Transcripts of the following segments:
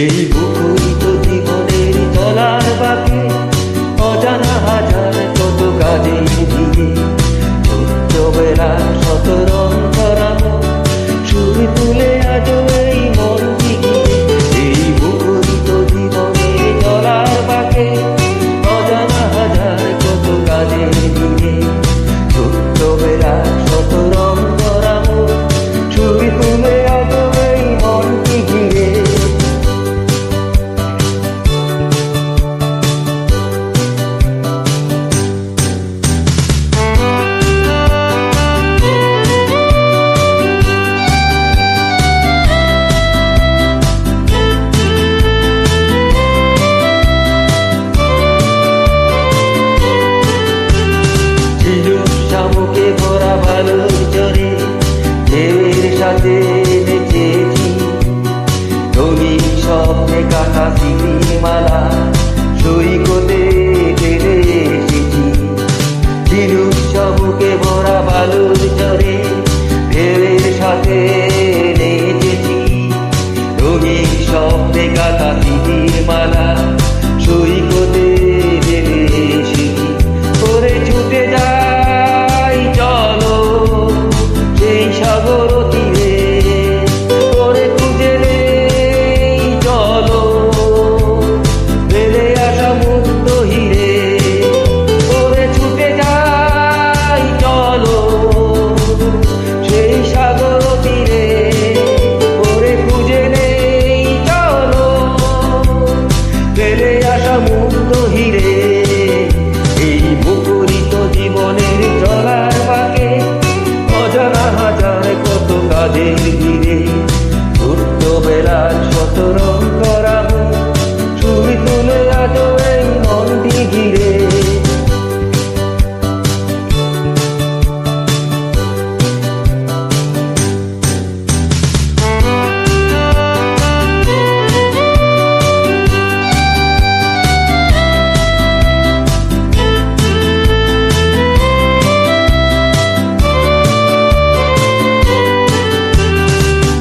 এই মুখরিত জীবনের চলার বাকি অজানা হাজার কত কাজে দিয়ে ছোট্টবেলা শত রং করানো সুর তুলে আজ এই মন দিকে। এই মুখরিত জীবনের চলার বাকি অজানা হাজার কত কাজে দিয়ে ছোট্টবেলা শত রং করানো সুর তুলে আজ এই মন দিকে। শামুকে ভরা ভালোর জোরে ঢেউয়ের সাথে নেচেছি রঙিন স্বপ্নে কাটা স্মৃতির মালা সৈকতে ফেলে এসেছি। ঝিনুক শামুকে ভরা ভালোর জোরে ঢেউয়ের সাথে নেচেছি রঙিন স্বপ্নে কাটা স্মৃতির মালা সৈকতে ফেলে এসেছি। করে ছুটে যা সাগর তীরে করে খুঁজে নেই চলো ফেলে আসা মুক্ত হিরে করে ছুটে যাই চলো সেই সাগর তীরে করে খুঁজে নেই চলো ফেলে আসা মুক্ত হিরে। এই মুখরিত জীবনের চলার বাকে অজানা হাজার কত কাজের ঘিরে ছোট্টবেলার শত রং করানো সুর তুলে আজ এই মনটি ঘিরে।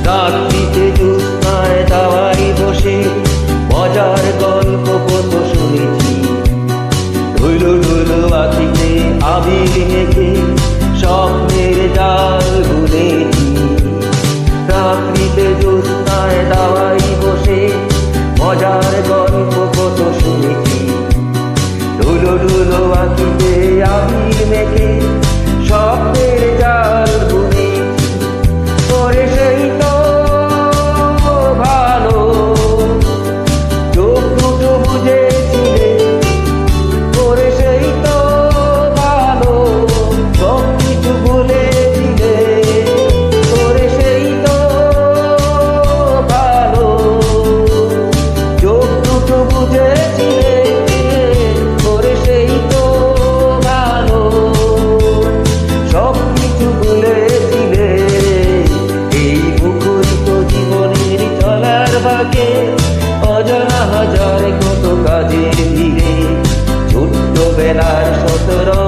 রাত্রিতে জ্যোৎস্নায় দাওয়ায় বসে মজার গল্প কত শুনেছি ধুলো ধুলো আখিতে আবির মেখে স্বপ্নের জাল বুনেছি। রাত্রিতে জ্যোৎস্নায় দাওয়ায় বসে মজার গল্প কত শুনেছি ধুলো ধুলো আখিতে আবির মেখে স্বপ্নের জাল বুনেছি। করে সেই তো ভালো চোখ দুটো বুঝেছিলে করে সেই তো ভালো সব কিছু বলেছিলে করে সেই তো ভালো চোখ দুটো বুঝেছিলে করে সেই তো ভালো সব কিছু বলেছিলে। এই মুখরিত জীবনের চলার বাকে অজানা হাজার কত কাজের ভিড়ে ছোট্টবেলার শত রং